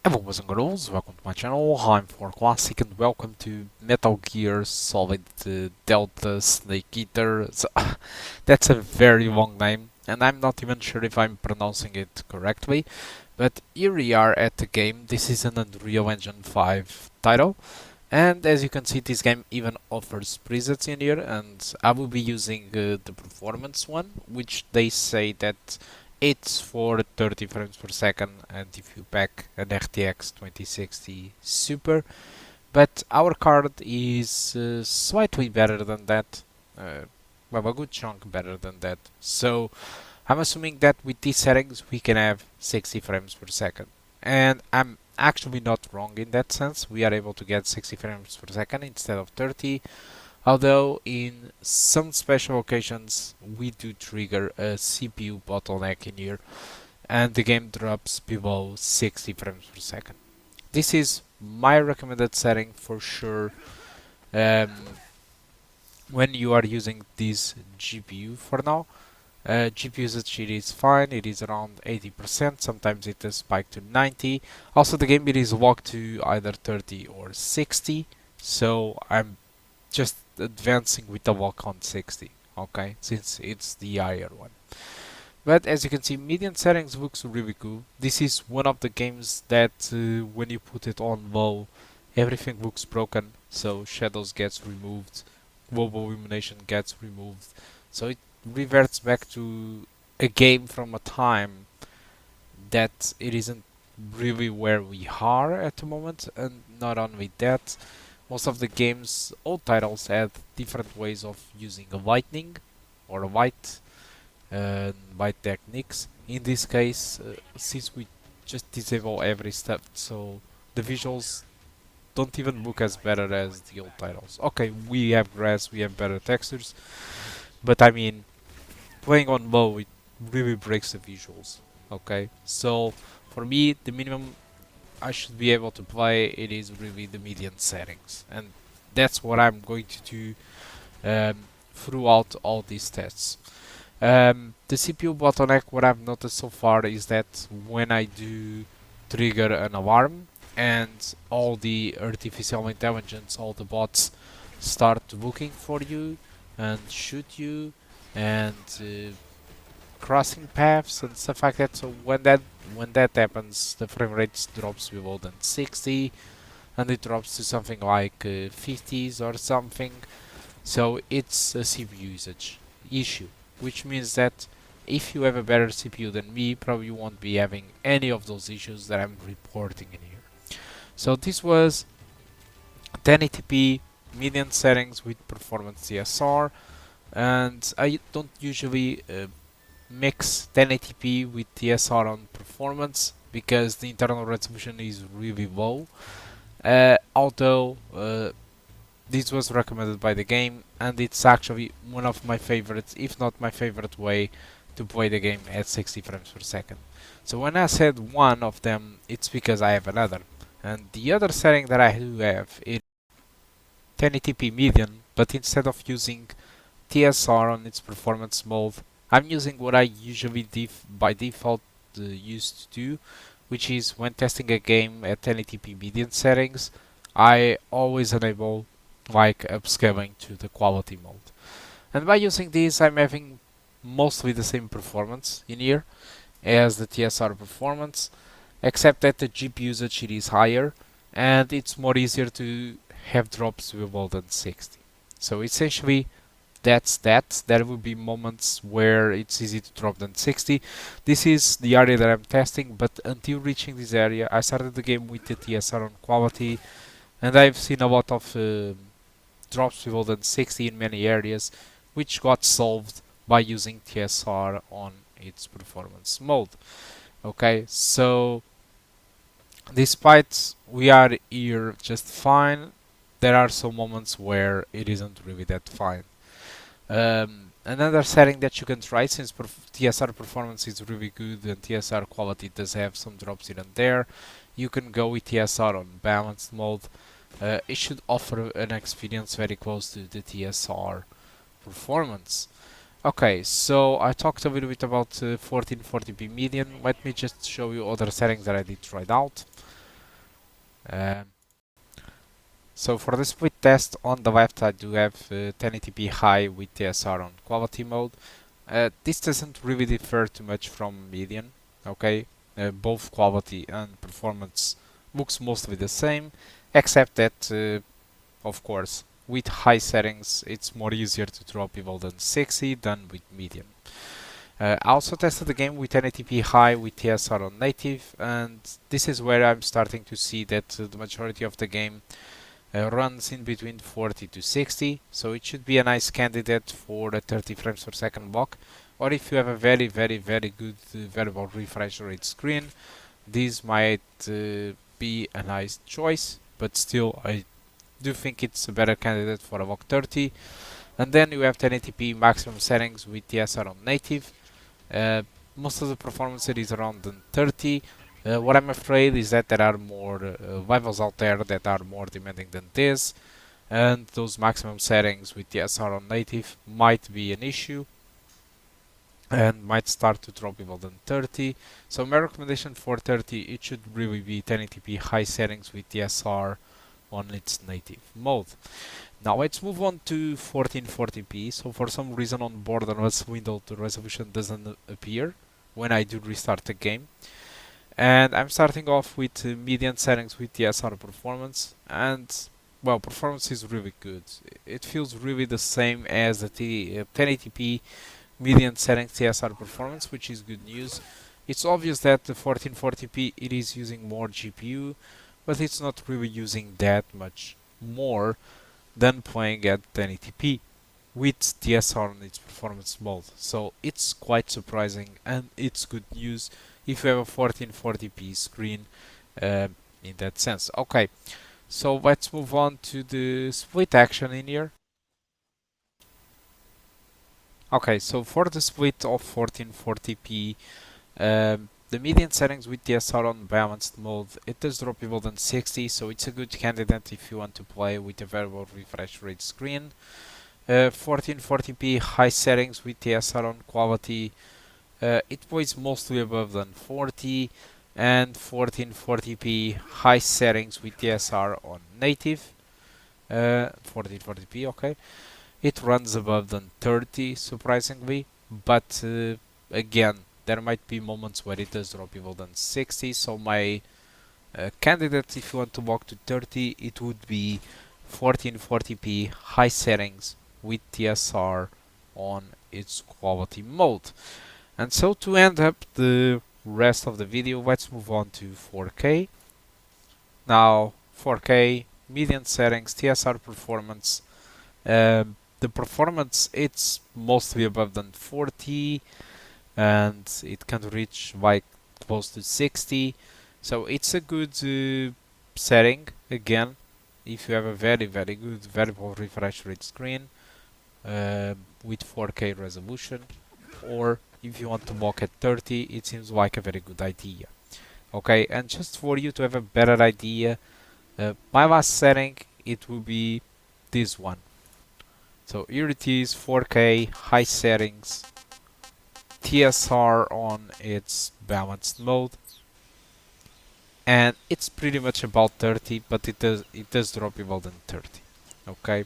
Hello boys and girls, welcome to my channel. I'm for Classic and welcome to Metal Gear Solid Delta Snake Eater. So, that's a very long name and I'm not even sure if I'm pronouncing it correctly. But here we are at the game. This is an Unreal Engine 5 title. And as you can see, this game even offers presets in here, and I will be using the performance one, which they say that it's for 30 frames per second, and if you pack an RTX 2060 Super, but our card is slightly better than that, well, a good chunk better than that. So I'm assuming that with these settings we can have 60 frames per second. And I'm actually not wrong in that sense. We are able to get 60 frames per second instead of 30. Although in some special occasions we do trigger a CPU bottleneck in here and the game drops below 60 frames per second. This is my recommended setting for sure um, when you are using this GPU for now. GPU usage it is fine, it is around 80%, sometimes it has spiked to 90. Also the game it is locked to either 30 or 60, so I'm just advancing with the lock on 60, okay, since it's the higher one. But as you can see, median settings looks really cool. This is one of the games that when you put it on low, everything looks broken, so shadows gets removed, global illumination gets removed, so it reverts back to a game from a time that it isn't really where we are at the moment. And not only that, most of the games, old titles, had different ways of using a lightning or a light techniques. In this case, since we just disable every step, so the visuals don't even look as better as the old titles. Okay, we have grass, we have better textures, but I mean, playing on low, it really breaks the visuals. Okay, so for me, the minimum I should be able to play it is really the median settings, and that's what I'm going to do throughout all these tests. The CPU bottleneck, what I've noticed so far is that when I do trigger an alarm and all the artificial intelligence, all the bots start looking for you and shoot you and crossing paths and stuff like that. So when that happens, the frame rate drops below than 60, and it drops to something like 50s or something. So it's a CPU usage issue, which means that if you have a better CPU than me, probably you won't be having any of those issues that I'm reporting in here. So this was 1080p median settings with performance TSR, and I don't usually mix 1080p with TSR on performance because the internal resolution is really low. Although this was recommended by the game, and it's actually one of my favorites, if not my favorite way to play the game at 60 frames per second. So when I said one of them, it's because I have another. And the other setting that I do have is 1080p median, but instead of using TSR on its performance mode, I'm using what I usually by default used to do, which is when testing a game at 1080p median settings, I always enable like upscaling to the quality mode. And by using this, I'm having mostly the same performance in here as the TSR performance, except that the GPU usage it is higher and it's more easier to have drops below than 60. So essentially that's that. There will be moments where it's easy to drop than 60. This is the area that I'm testing, but until reaching this area, I started the game with the TSR on quality, and I've seen a lot of drops below than 60 in many areas, which got solved by using TSR on its performance mode. Okay, so despite we are here just fine, there are some moments where it isn't really that fine. Another setting that you can try, since TSR performance is really good and TSR quality does have some drops here and there, you can go with TSR on balanced mode. It should offer an experience very close to the TSR performance. Okay, so I talked a little bit about 1440p median. Let me just show you other settings that I did try out. Um, so for the split test on the left I do have 1080p high with TSR on quality mode. This doesn't really differ too much from median, okay? Both quality and performance looks mostly the same, except that, of course, with high settings it's more easier to draw people than 60 than with median. I also tested the game with 1080p high with TSR on native, and this is where I'm starting to see that the majority of the game runs in between 40 to 60, so it should be a nice candidate for a 30 frames per second block. Or if you have a very good variable refresh rate screen, this might be a nice choice, but still I do think it's a better candidate for a block 30. And then you have 1080p maximum settings with TSR on native. Most of the performance is around 30. What I'm afraid is that there are more rivals out there that are more demanding than this, and those maximum settings with TSR on native might be an issue and might start to drop even than 30. So my recommendation for 30, it should really be 1080p high settings with TSR on its native mode. Now let's move on to 1440p. So for some reason on Borderless window the resolution doesn't appear when I do restart the game. And I'm starting off with median settings with TSR Performance, and well, performance is really good. It feels really the same as the 1080p median settings TSR Performance, which is good news. It's obvious that the 1440p it is using more GPU, but it's not really using that much more than playing at 1080p with TSR on its performance mode. So it's quite surprising and it's good news if you have a 1440p screen in that sense. Okay, so let's move on to the split action in here. Okay, so for the split of 1440p, the median settings with TSR on balanced mode, it does drop people than 60, so it's a good candidate if you want to play with a variable refresh rate screen. 1440p high settings with TSR on quality, it plays mostly above than 40, and 1440p high settings with TSR on native, 1440p, okay, it runs above than 30 surprisingly, but again there might be moments where it does drop even than 60, so my candidate if you want to walk to 30, it would be 1440p high settings with TSR on its quality mode. And so to end up the rest of the video, let's move on to 4K. Now 4K, median settings, TSR performance. The performance, it's mostly above than 40 and it can reach like close to 60. So it's a good setting, again, if you have a very good variable refresh rate screen with 4K resolution, or if you want to walk at 30, it seems like a very good idea. Okay, and just for you to have a better idea, my last setting, it will be this one. So here it is, 4K, high settings, TSR on its balanced mode, and it's pretty much about 30, but it does drop even than 30. Okay,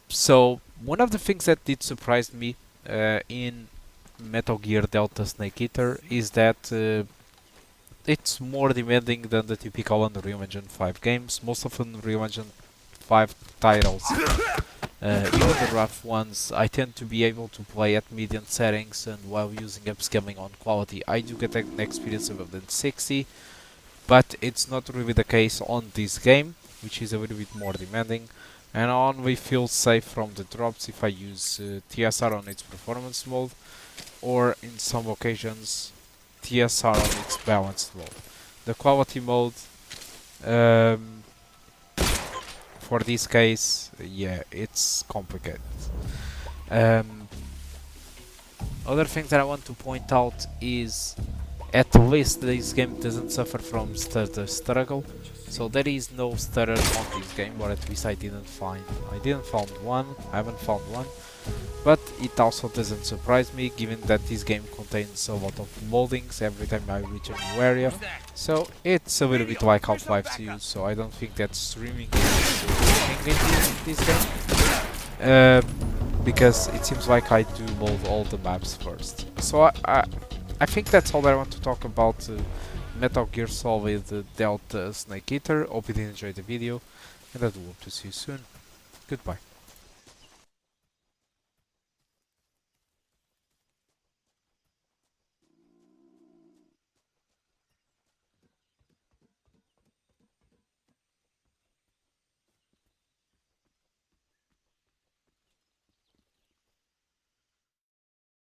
so one of the things that did surprise me in Metal Gear Delta Snake Eater is that it's more demanding than the typical Unreal Engine 5 games. Most of the Unreal Engine 5 titles, even the rough ones, I tend to be able to play at median settings, and while using upscaling on quality I do get an experience above than 60, but it's not really the case on this game, which is a little bit more demanding, and I only feel safe from the drops if I use TSR on its performance mode, or in some occasions TSR on its balanced mode. The quality mode, for this case, yeah, it's complicated. Other things that I want to point out is at least this game doesn't suffer from stutter struggle, so there is no stutter on this game, or at least I didn't find one. I haven't found one. But it also doesn't surprise me, given that this game contains a lot of loadings every time I reach a new area, so it's a little bit like Half-Life 2, so I don't think that streaming is anything in this game, because it seems like I do load all the maps first. So I think that's all I want to talk about Metal Gear Solid Delta Snake Eater. Hope you did enjoy the video, and I do hope to see you soon. Goodbye.